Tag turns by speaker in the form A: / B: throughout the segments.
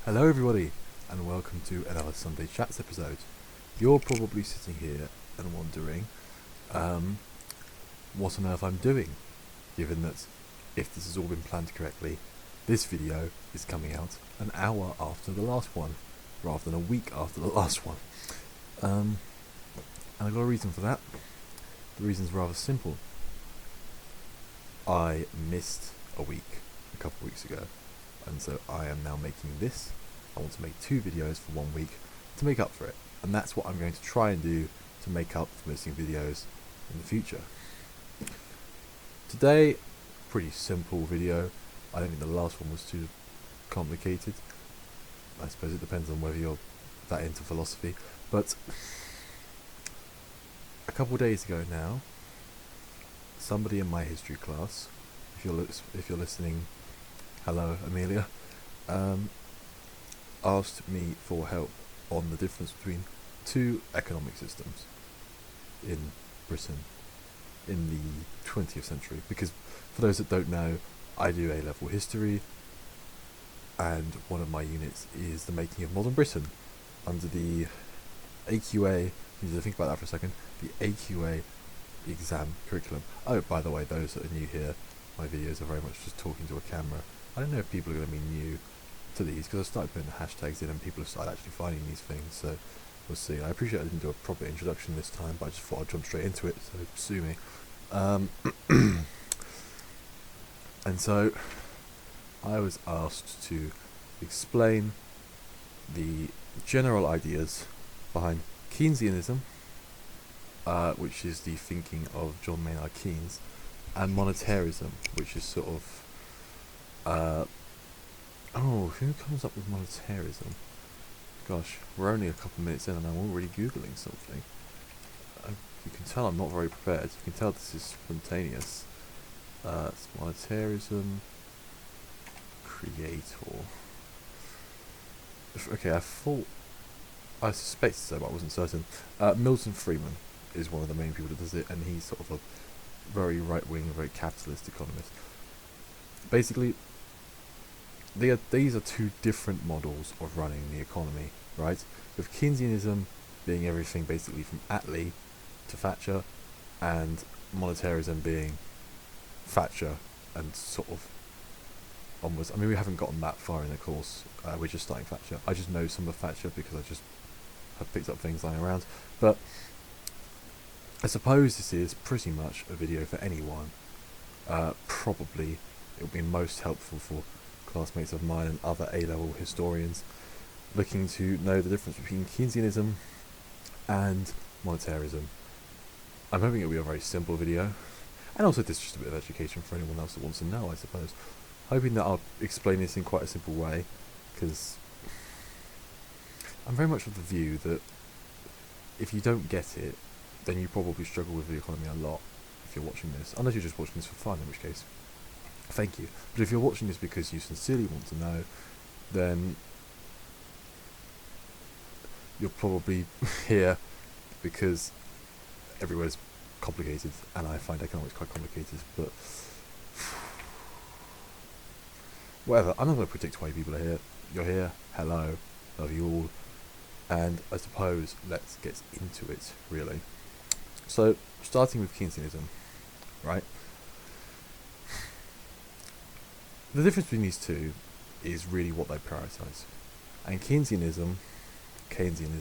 A: Hello everybody, and welcome to another Sunday Chats episode. You're probably sitting here and wondering what on earth I'm doing, given that if this has all been planned correctly, this video is coming out an hour after the last one, rather than a week after the last one. And I've got a reason for that. The reason's rather simple. I missed a week a couple of weeks ago, and so I am now making this. I want to make 2 videos for 1 week to make up for it, and that's what I'm going to try and do to make up for missing videos in the future. Today, pretty simple video. I don't think the last one was too complicated. I suppose it depends on whether you're that into philosophy, but a couple of days ago now, somebody in my history class, if you're listening, hello Amelia, asked me for help on the difference between 2 economic systems in Britain in the 20th century. Because for those that don't know, I do A-level history, and one of my units is the making of modern Britain under the AQA. You need to think about that for a second. The AQA exam curriculum. Oh, by the way, those that are new here, my videos are very much just talking to a camera. I don't know if people are going to be new to these, because I started putting the hashtags in and people have started actually finding these things, so we'll see. I appreciate I didn't do a proper introduction this time, but I just thought I'd jump straight into it, so sue me. And so I was asked to explain the general ideas behind Keynesianism, which is the thinking of John Maynard Keynes, and monetarism, which is sort of who comes up with monetarism? Gosh, we're only a couple minutes in and I'm already Googling something. You can tell I'm not very prepared. You can tell this is spontaneous. It's monetarism creator. Okay, I suspected so, but I wasn't certain. Milton Friedman is one of the main people that does it, and he's sort of a very right-wing, very capitalist economist. Basically, these are 2 different models of running the economy, right? With Keynesianism being everything basically from Attlee to Thatcher, and monetarism being Thatcher and sort of onwards. I mean, we haven't gotten that far in the course. We're just starting Thatcher. I just know some of Thatcher because I just have picked up things lying around. But I suppose this is pretty much a video for anyone. Probably it will be most helpful for classmates of mine and other A-level historians looking to know the difference between Keynesianism and monetarism. I'm hoping it'll be a very simple video, and also this is just a bit of education for anyone else that wants to know, I suppose. Hoping that I'll explain this in quite a simple way, because I'm very much of the view that if you don't get it, then you probably struggle with the economy a lot if you're watching this, unless you're just watching this for fun, in which case thank you. But if you're watching this because you sincerely want to know, then you're probably here because everywhere's complicated, and I find economics quite complicated, but whatever. I'm not going to predict why people are here. You're here. Hello. Love you all. And I suppose let's get into it, really. So, starting with Keynesianism, right? The difference between these 2 is really what they prioritise. And Keynesianism, probably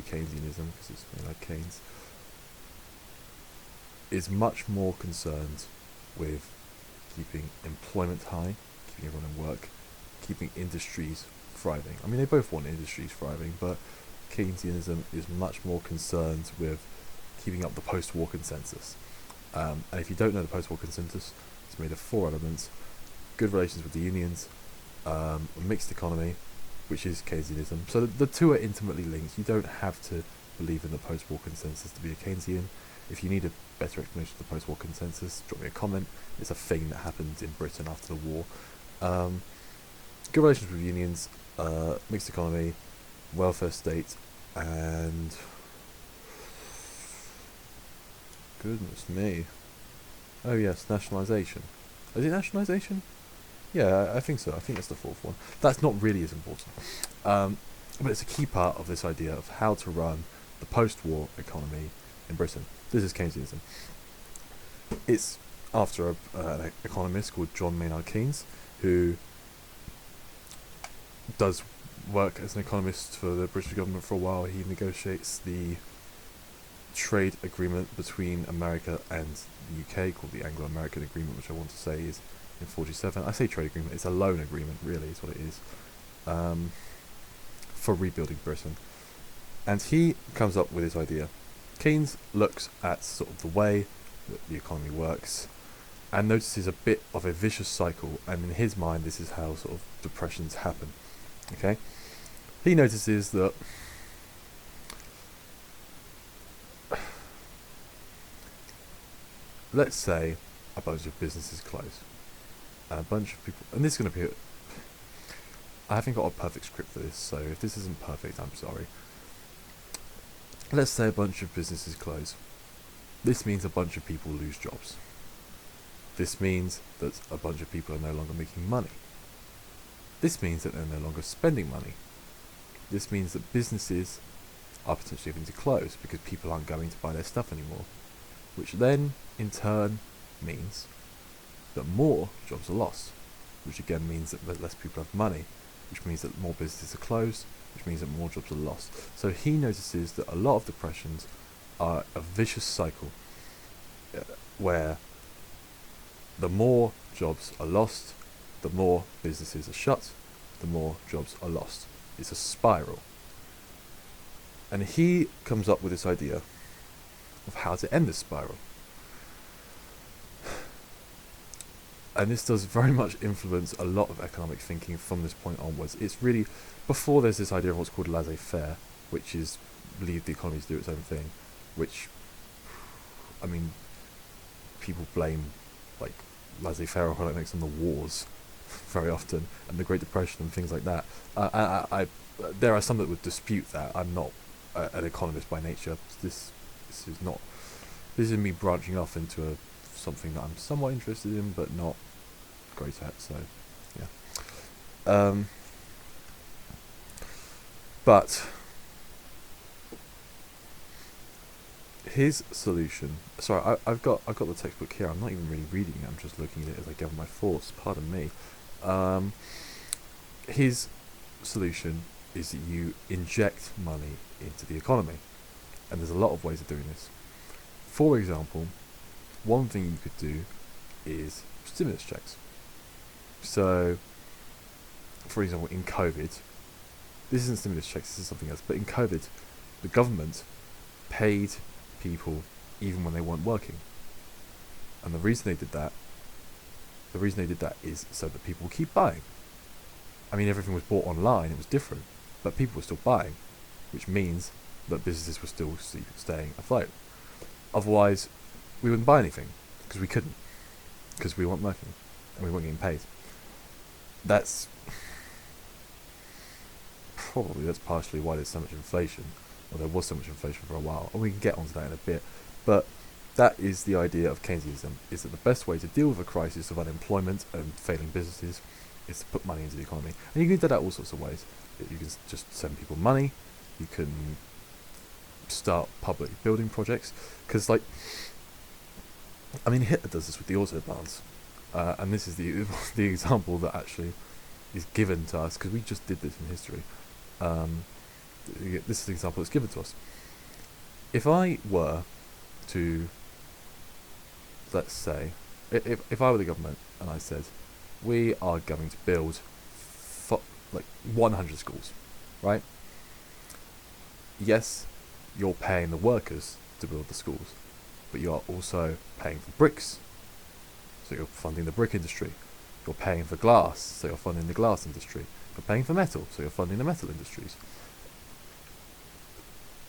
A: Keynesianism because it's made like Keynes, is much more concerned with keeping employment high, keeping everyone in work, keeping industries thriving. I mean, they both want industries thriving, but Keynesianism is much more concerned with keeping up the post-war consensus. And if you don't know the post-war consensus, it's made of 4 elements: good relations with the unions, a mixed economy, which is Keynesianism. So the 2 are intimately linked. You don't have to believe in the post-war consensus to be a Keynesian. If you need a better explanation of the post-war consensus, drop me a comment. It's a thing that happened in Britain after the war. Good relations with unions, mixed economy, welfare state, and goodness me. Oh yes, nationalisation. Is it nationalisation? Yeah, I think so. I think that's the fourth one. That's not really as important. But it's a key part of this idea of how to run the post-war economy in Britain. This is Keynesianism. It's after an economist called John Maynard Keynes, who does work as an economist for the British government for a while. He negotiates the trade agreement between America and the UK called the Anglo-American Agreement, which I want to say is in 47. I say trade agreement, it's a loan agreement, really, is what it is, for rebuilding Britain. And he comes up with this idea. Keynes looks at sort of the way that the economy works and notices a bit of a vicious cycle, and in his mind this is how sort of depressions happen. Okay? He notices that let's say a bunch of businesses close, and a bunch of people, and this is going to be I haven't got a perfect script for this, so if this isn't perfect, I'm sorry. Let's say a bunch of businesses close. This means a bunch of people lose jobs. This means that a bunch of people are no longer making money. This means that they're no longer spending money. This means that businesses are potentially having to close because people aren't going to buy their stuff anymore, which then in turn means that more jobs are lost, which again means that less people have money, which means that more businesses are closed, which means that more jobs are lost. So he notices that a lot of depressions are a vicious cycle where the more jobs are lost, the more businesses are shut, the more jobs are lost. It's a spiral. And he comes up with this idea of how to end this spiral. And this does very much influence a lot of economic thinking from this point onwards. It's really, before there's this idea of what's called laissez-faire, which is leave the economy to do its own thing, which, I mean, people blame like laissez-faire economics on the wars very often, and the Great Depression and things like that. There are some that would dispute that. I'm not an economist by nature. This is me branching off into something that I'm somewhat interested in, but not great at. So, yeah. But his solution. Sorry, I've got the textbook here. I'm not even really reading it. I'm just looking at it as I gather my thoughts. Pardon me. His solution is that you inject money into the economy, and there's a lot of ways of doing this. For example, one thing you could do is stimulus checks. So, for example, in COVID, this isn't stimulus checks, this is something else, but in COVID, the government paid people even when they weren't working. And the reason they did that is so that people would keep buying. I mean, everything was bought online, it was different, but people were still buying, which means that businesses were still staying afloat. Otherwise, we wouldn't buy anything, because we couldn't, because we weren't working, and we weren't getting paid. That's partially why there's so much inflation, or there was so much inflation for a while, and we can get onto that in a bit, but that is the idea of Keynesianism, is that the best way to deal with a crisis of unemployment and failing businesses is to put money into the economy. And you can do that all sorts of ways. You can just send people money, you can start public building projects, because Hitler does this with the autobahns, and this is the example that actually is given to us, because we just did this in history. This is the example that's given to us. If I were to, let's say, if I were the government and I said, we are going to build 100 schools, right? Yes, you're paying the workers to build the schools, but you are also paying for bricks, so you're funding the brick industry. You're paying for glass, so you're funding the glass industry. You're paying for metal, so you're funding the metal industries.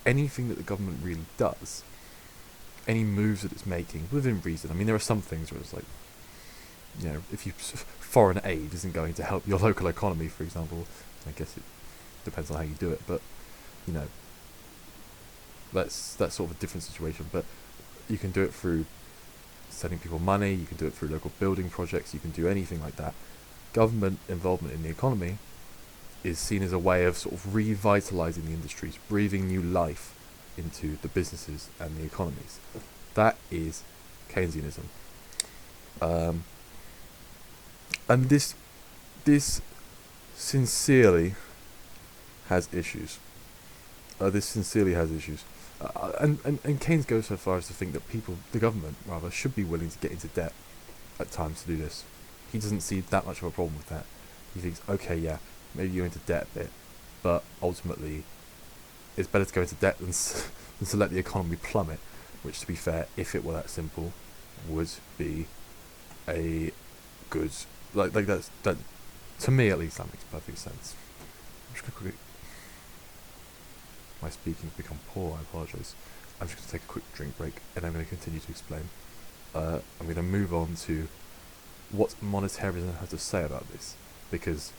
A: Anything that the government really does, any moves that it's making within reason. I mean, there are some things where it's like, if foreign aid isn't going to help your local economy, for example. I guess it depends on how you do it, but that's sort of a different situation. But you can do it through sending people money. You can do it through local building projects. You can do anything like that. government involvement in the economy is seen as a way of sort of revitalising the industries, breathing new life into the businesses and the economies. That is Keynesianism. And this sincerely has issues. And Keynes goes so far as to think that the government rather, should be willing to get into debt at times to do this. He doesn't see that much of a problem with that. He thinks, okay, yeah, maybe you're into debt a bit, but ultimately, it's better to go into debt than to let the economy plummet. Which, to be fair, if it were that simple, would be a good that to me at least that makes perfect sense. I'm just gonna quickly. My speaking's become poor. I apologise. I'm just going to take a quick drink break, and I'm going to continue to explain. I'm going to move on to what monetarism has to say about this, because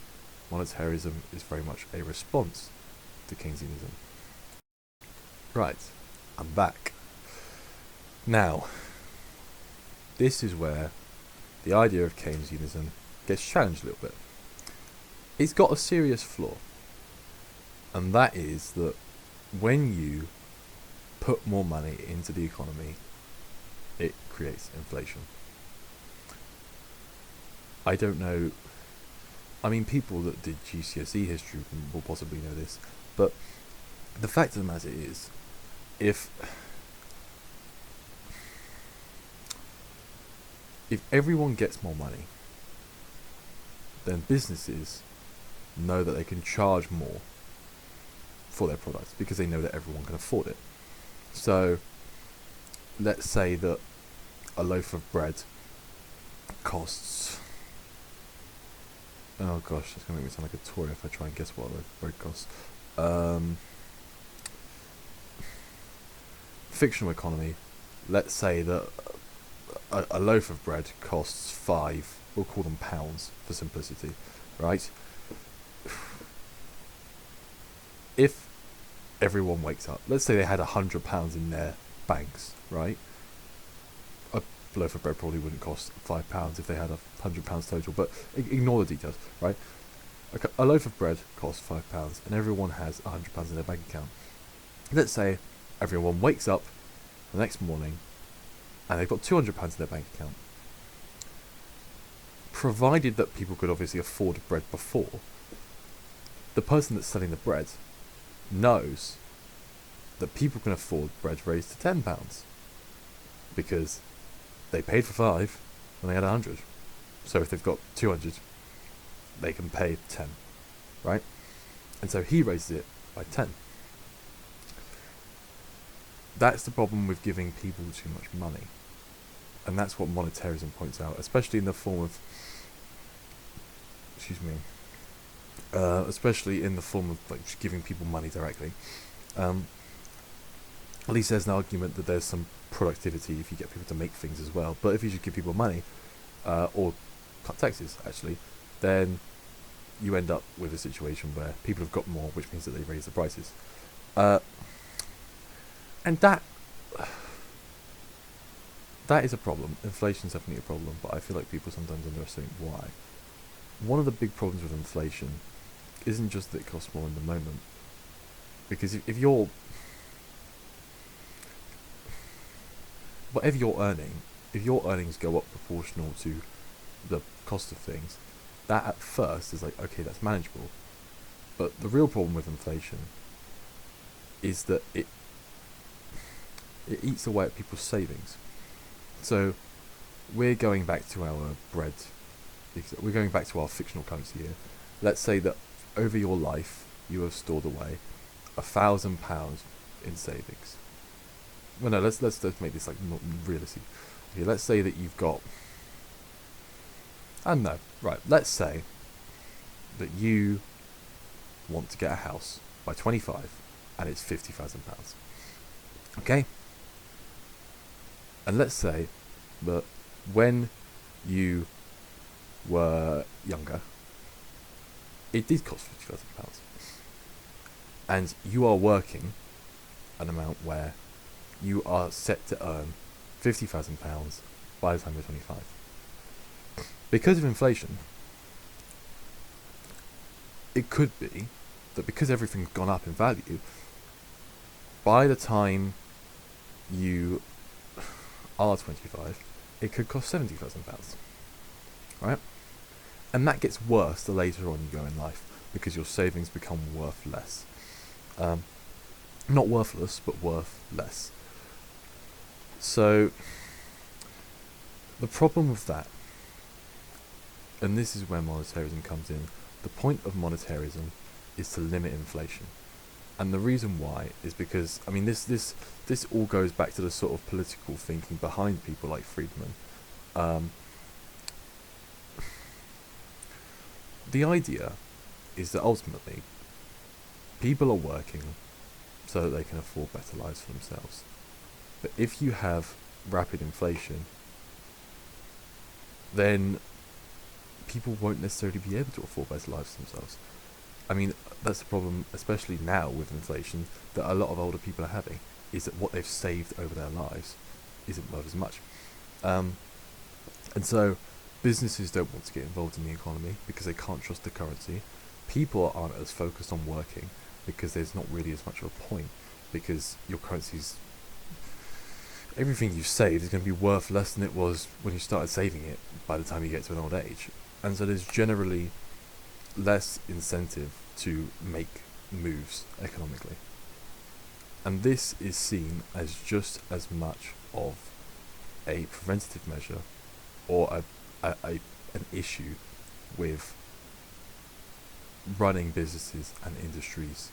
A: monetarism is very much a response to Keynesianism. Right, I'm back. Now, this is where the idea of Keynesianism gets challenged a little bit. It's got a serious flaw, and that is that when you put more money into the economy, it creates inflation. I don't know. I mean, people that did GCSE history will possibly know this, but the fact of the matter is, if everyone gets more money, then businesses know that they can charge more for their products because they know that everyone can afford it. So, let's say that a loaf of bread costs... Oh gosh, it's going to make me sound like a Tory if I try and guess what a loaf of bread costs. Fictional economy, let's say that a loaf of bread costs 5, we'll call them pounds for simplicity, right? If everyone wakes up, let's say they had £100 in their banks, right? A loaf of bread probably wouldn't cost £5 if they had £100 total, but ignore the details, right? A loaf of bread costs £5 and everyone has £100 in their bank account. Let's say everyone wakes up the next morning and they've got £200 in their bank account. Provided that people could obviously afford bread before, the person that's selling the bread knows that people can afford bread raised to £10 because they paid for 5 when they had 100. So if they've got 200, they can pay 10, right? And so he raises it by 10. That's the problem with giving people too much money. And that's what monetarism points out, especially in the form of... especially in the form of like just giving people money directly. At least there's an argument that there's some productivity if you get people to make things as well. But if you just give people money, or cut taxes actually, then you end up with a situation where people have got more, which means that they raise the prices. And that is a problem. Inflation is definitely a problem, but I feel like people sometimes underestimate why. One of the big problems with inflation isn't just that it costs more in the moment, because if you're... whatever you're earning, if your earnings go up proportional to the cost of things, that at first is like, okay, that's manageable. But the real problem with inflation is that it eats away at people's savings. So we're going back to our bread. We're going back to our fictional currency here. Let's say that over your life you have stored away £1,000 in savings. Well, no, let's make this like not realistic. Okay, let's say that you've got... I don't know. Right, let's say that you want to get a house by 25 and it's £50,000. Okay? And let's say that when you were younger, it did cost £50,000. And you are working an amount where you are set to earn £50,000 by the time you're 25. Because of inflation, it could be that because everything's gone up in value, by the time you are 25, it could cost £70,000, right? And that gets worse the later on you go in life, because your savings become worth less. Not worthless, but worth less. So, the problem with that, and this is where monetarism comes in, the point of monetarism is to limit inflation. And the reason why is because, I mean, this all goes back to the sort of political thinking behind people like Friedman. The idea is that ultimately people are working so that they can afford better lives for themselves. But if you have rapid inflation, then people won't necessarily be able to afford better lives for themselves. I mean, that's the problem, especially now with inflation, that a lot of older people are having, is that what they've saved over their lives isn't worth as much. And so businesses don't want to get involved in the economy because they can't trust the currency. People aren't as focused on working because there's not really as much of a point, because your currency's, everything you've saved is going to be worth less than it was when you started saving it by the time you get to an old age. And so there's generally less incentive to make moves economically. And this is seen as just as much of a preventative measure or an issue with running businesses and industries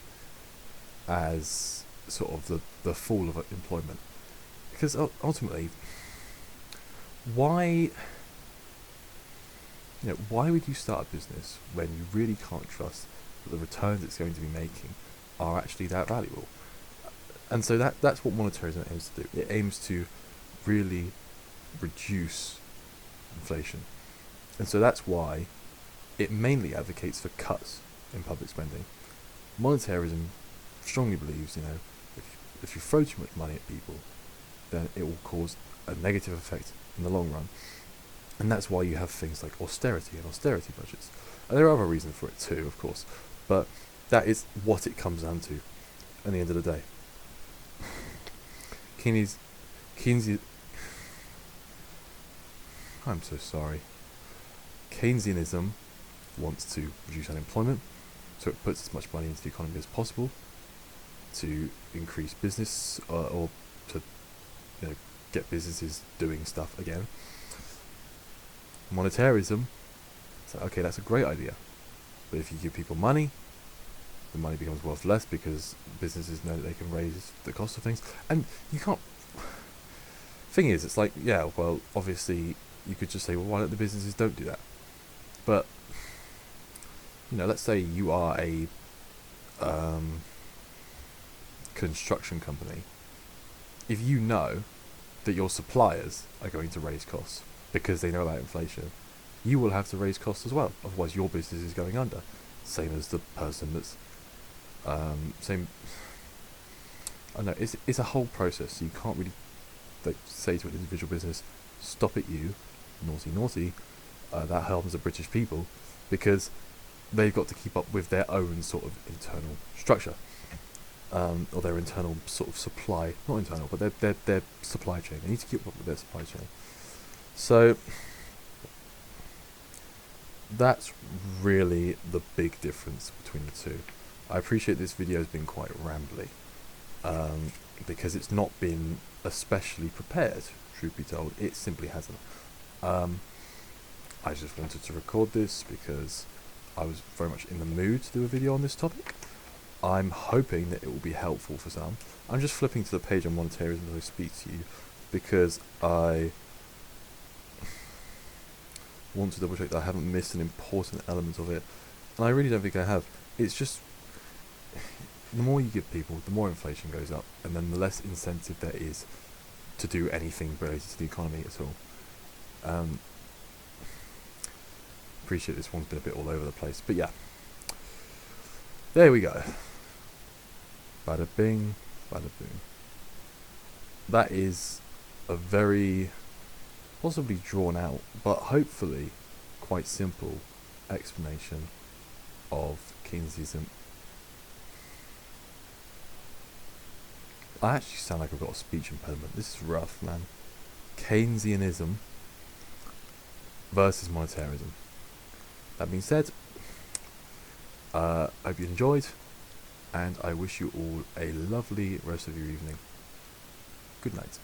A: as sort of the fall of employment. Because ultimately, why would you start a business when you really can't trust that the returns it's going to be making are actually that valuable? And so that's what monetarism aims to do. It aims to really reduce inflation. And so that's why it mainly advocates for cuts in public spending. Monetarism strongly believes, if you throw too much money at people, then it will cause a negative effect in the long run. And that's why you have things like austerity and austerity budgets. And there are other reasons for it too, of course, but that is what it comes down to at the end of the day. I'm so sorry. Keynesianism wants to reduce unemployment, so it puts as much money into the economy as possible to increase business or to get businesses doing stuff again. Monetarism, it's like, okay, that's a great idea, but if you give people money, the money becomes worth less because businesses know that they can raise the cost of things, and you can't. Thing is, it's like, yeah, well, obviously you could just say, well, why don't the businesses don't do that? But let's say you are a construction company. If you know that your suppliers are going to raise costs because they know about inflation, you will have to raise costs as well. Otherwise, your business is going under. Same as the person that's same. I know it's a whole process. So you can't really say to an individual business, "Stop it, you naughty." That harms the British people because they've got to keep up with their own sort of internal structure. Or their internal sort of supply, not internal, but their supply chain. They need to keep up with their supply chain. So that's really the big difference between the two. I appreciate this video has been quite rambly, because it's not been especially prepared, truth be told. It simply hasn't. I just wanted to record this because I was very much in the mood to do a video on this topic. I'm hoping that it will be helpful for some. I'm just flipping to the page on monetarism as I speak to you because I want to double check that I haven't missed an important element of it, and I really don't think I have. It's just, the more you give people, the more inflation goes up, and then the less incentive there is to do anything related to the economy at all. Appreciate this one's been a bit all over the place, but yeah, there we go. Bada bing, bada boom. That is a very possibly drawn out, but hopefully quite simple explanation of Keynesianism. I actually sound like I've got a speech impediment. This is rough, man. Keynesianism versus monetarism. That being said, I hope you enjoyed, and I wish you all a lovely rest of your evening. Good night.